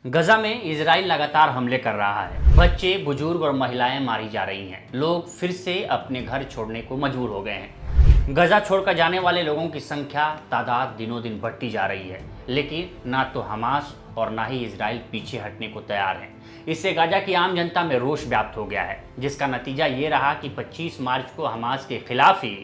गजा में इजराइल लगातार हमले कर रहा है। बच्चे, बुजुर्ग और महिलाएं मारी जा रही हैं। लोग फिर से अपने घर छोड़ने को मजबूर हो गए हैं। गजा छोड़कर जाने वाले लोगों की संख्या, तादाद दिनों दिन बढ़ती जा रही है, लेकिन ना तो हमास और ना ही इजराइल पीछे हटने को तैयार है। इससे गजा की आम जनता में रोष व्याप्त हो गया है, जिसका नतीजा ये रहा कि 25 मार्च को हमास के खिलाफ ही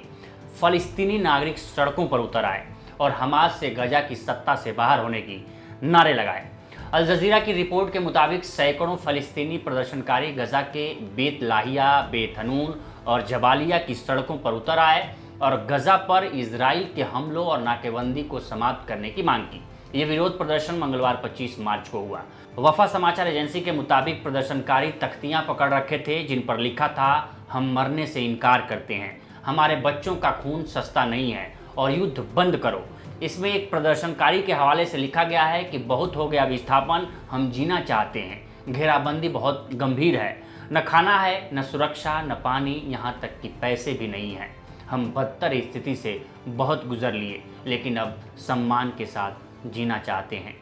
फलस्तीनी नागरिक सड़कों पर उतर आए और हमास से गजा की सत्ता से बाहर होने की नारे लगाए। अल जजीरा की रिपोर्ट के मुताबिक सैकड़ों फलस्तीनी प्रदर्शनकारी गजा के बेत लाहिया, बेत हनून और जबालिया की सड़कों पर उतर आए और गजा पर इजराइल के हमलों और नाकेबंदी को समाप्त करने की मांग की। ये विरोध प्रदर्शन मंगलवार 25 मार्च को हुआ। वफा समाचार एजेंसी के मुताबिक प्रदर्शनकारी तख्तियां पकड़ रखे थे जिन पर लिखा था, हम मरने से इनकार करते हैं, हमारे बच्चों का खून सस्ता नहीं है और युद्ध बंद करो। इसमें एक प्रदर्शनकारी के हवाले से लिखा गया है कि बहुत हो गया विस्थापन, हम जीना चाहते हैं। घेराबंदी बहुत गंभीर है, न खाना है, न सुरक्षा, न पानी, यहाँ तक कि पैसे भी नहीं हैं। हम बदतर स्थिति से बहुत गुजर लिए, लेकिन अब सम्मान के साथ जीना चाहते हैं।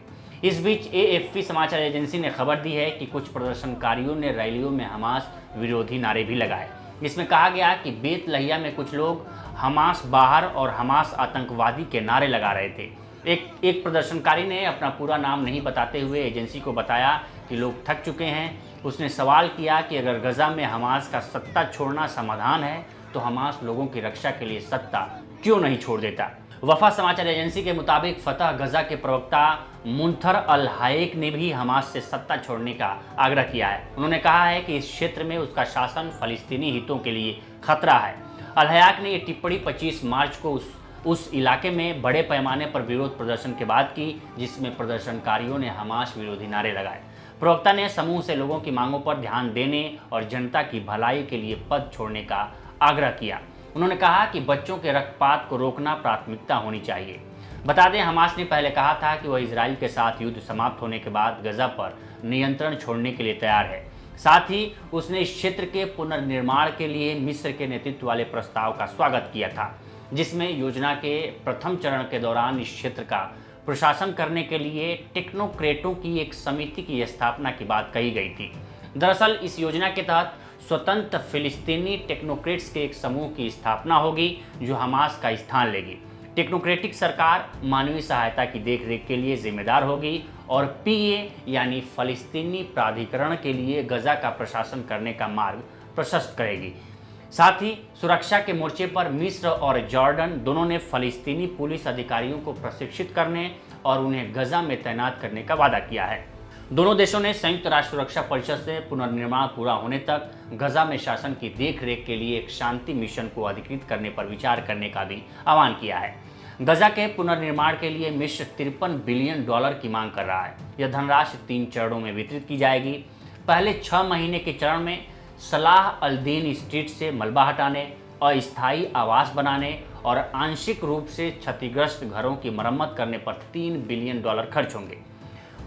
इस बीच एएफपी समाचार एजेंसी ने खबर दी है कि कुछ प्रदर्शनकारियों ने रैलियों में हमास विरोधी नारे भी लगाए। इसमें कहा गया कि बेत लहिया में कुछ लोग हमास बाहर और हमास आतंकवादी के नारे लगा रहे थे। एक प्रदर्शनकारी ने अपना पूरा नाम नहीं बताते हुए एजेंसी को बताया कि लोग थक चुके हैं। उसने सवाल किया कि अगर गजा में हमास का सत्ता छोड़ना समाधान है तो हमास लोगों की रक्षा के लिए सत्ता क्यों नहीं छोड़ देता। वफा समाचार एजेंसी के मुताबिक फतह गजा के प्रवक्ता मुनथर अल हायक ने भी हमास से सत्ता छोड़ने का आग्रह किया है। उन्होंने कहा है कि इस क्षेत्र में उसका शासन फलस्तीनी हितों के लिए खतरा है। अल हायक ने ये टिप्पणी 25 मार्च को उस इलाके में बड़े पैमाने पर विरोध प्रदर्शन के बाद की, जिसमें प्रदर्शनकारियों ने हमास विरोधी नारे लगाए। प्रवक्ता ने समूह से लोगों की मांगों पर ध्यान देने और जनता की भलाई के लिए पद छोड़ने का आग्रह किया। उन्होंने कहा कि बच्चों के रक्तपात को रोकना प्राथमिकता होनी चाहिए। बता दें, हमास ने पहले कहा था कि वह इजराइल के साथ युद्ध समाप्त होने के बाद गजा पर नियंत्रण छोड़ने के लिए तैयार है। साथ ही उसने इस क्षेत्र के पुनर्निर्माण के लिए मिस्र के नेतृत्व वाले प्रस्ताव का स्वागत किया था, जिसमें योजना के प्रथम चरण के दौरान इस क्षेत्र का प्रशासन करने के लिए टेक्नोक्रेटों की एक समिति की स्थापना की बात कही गई थी। दरअसल इस योजना के तहत स्वतंत्र फिलिस्तीनी टेक्नोक्रेट्स के एक समूह की स्थापना होगी जो हमास का स्थान लेगी। टेक्नोक्रेटिक सरकार मानवीय सहायता की देखरेख के लिए जिम्मेदार होगी और पीए यानी फलस्तीनी प्राधिकरण के लिए गजा का प्रशासन करने का मार्ग प्रशस्त करेगी। साथ ही सुरक्षा के मोर्चे पर मिस्र और जॉर्डन दोनों ने फलस्तीनी पुलिस अधिकारियों को प्रशिक्षित करने और उन्हें गजा में तैनात करने का वादा किया है। दोनों देशों ने संयुक्त राष्ट्र सुरक्षा परिषद से पुनर्निर्माण पूरा होने तक गजा में शासन की देखरेख के लिए एक शांति मिशन को अधिकृत करने पर विचार करने का भी आह्वान किया है। गजा के पुनर्निर्माण के लिए मिस्र $53 बिलियन की मांग कर रहा है। यह धनराशि 3 चरणों में वितरित की जाएगी। पहले 6 महीने के चरण में सलाह अल-दीन स्ट्रीट से मलबा हटाने, अस्थायी आवास बनाने और आंशिक रूप से क्षतिग्रस्त घरों की मरम्मत करने पर $3 बिलियन खर्च होंगे।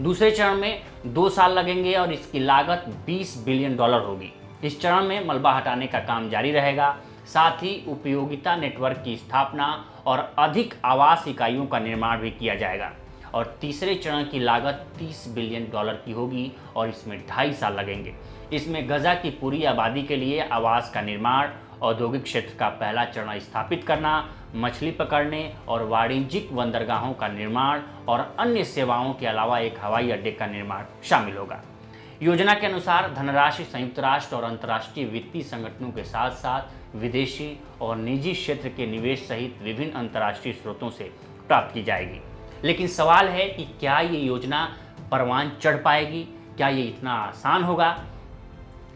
दूसरे चरण में 2 साल लगेंगे और इसकी लागत $20 बिलियन होगी। इस चरण में मलबा हटाने का काम जारी रहेगा, साथ ही उपयोगिता नेटवर्क की स्थापना और अधिक आवास इकाइयों का निर्माण भी किया जाएगा। और तीसरे चरण की लागत $30 बिलियन की होगी और इसमें 2.5 साल लगेंगे। इसमें गजा की पूरी आबादी के लिए आवास का निर्माण, औद्योगिक क्षेत्र का पहला चरण स्थापित करना, मछली पकड़ने और वाणिज्यिक बंदरगाहों का निर्माण और अन्य सेवाओं के अलावा एक हवाई अड्डे का निर्माण शामिल होगा। योजना के अनुसार धनराशि संयुक्त राष्ट्र और अंतर्राष्ट्रीय वित्तीय संगठनों के साथ साथ विदेशी और निजी क्षेत्र के निवेश सहित विभिन्न अंतर्राष्ट्रीय स्रोतों से प्राप्त की जाएगी। लेकिन सवाल है कि क्या ये योजना परवान चढ़ पाएगी? क्या ये इतना आसान होगा?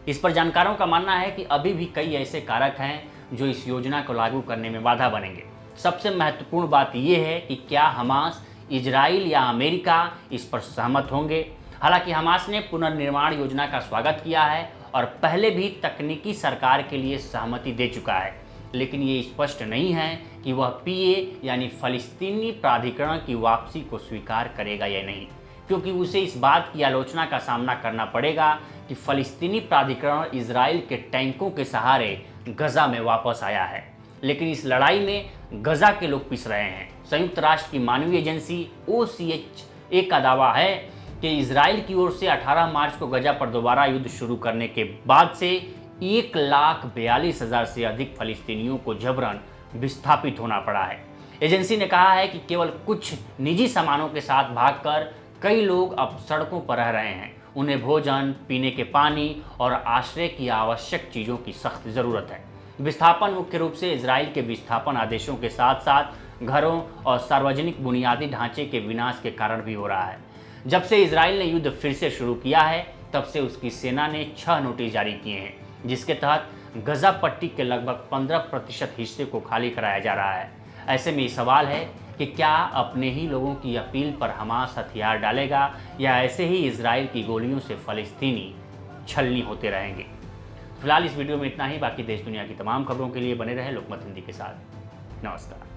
इस पर जानकारों का मानना है कि अभी भी कई ऐसे कारक हैं जो इस योजना को लागू करने में बाधा बनेंगे। सबसे महत्वपूर्ण बात यह है कि क्या हमास, इजराइल या अमेरिका इस पर सहमत होंगे। हालांकि हमास ने पुनर्निर्माण योजना का स्वागत किया है और पहले भी तकनीकी सरकार के लिए सहमति दे चुका है, लेकिन ये स्पष्ट नहीं है कि वह पीए यानी फलस्तीनी प्राधिकरण की वापसी को स्वीकार करेगा या नहीं, क्योंकि उसे इस बात की आलोचना का सामना करना पड़ेगा कि फलस्तीनी प्राधिकरण इजराइल के टैंकों के सहारे गजा में वापस आया है। लेकिन इस लड़ाई में गजा के लोग पिस रहे हैं। संयुक्त राष्ट्र की मानवीय एजेंसी OCHA का दावा है कि इजराइल की ओर से 18 मार्च को गजा पर दोबारा युद्ध शुरू करने के बाद से 1,42,000 से अधिक फलस्तीनियों को जबरन विस्थापित होना पड़ा है। एजेंसी ने कहा है कि केवल कुछ निजी सामानों के साथ भागकर कई लोग अब सड़कों पर रह रहे हैं। उन्हें भोजन, पीने के पानी और आश्रय की आवश्यक चीज़ों की सख्त ज़रूरत है। विस्थापन मुख्य रूप से इजराइल के विस्थापन आदेशों के साथ साथ घरों और सार्वजनिक बुनियादी ढांचे के विनाश के कारण भी हो रहा है। जब से इजराइल ने युद्ध फिर से शुरू किया है, तब से उसकी सेना ने 6 नोटिस जारी किए हैं, जिसके तहत गजा पट्टी के लगभग 15% हिस्से को खाली कराया जा रहा है। ऐसे में ये सवाल है कि क्या अपने ही लोगों की अपील पर हमास हथियार डालेगा या ऐसे ही इजराइल की गोलियों से फलस्तीनी छलनी होते रहेंगे। फिलहाल इस वीडियो में इतना ही। बाकी देश दुनिया की तमाम खबरों के लिए बने रहे लोकमत हिंदी के साथ। नमस्कार।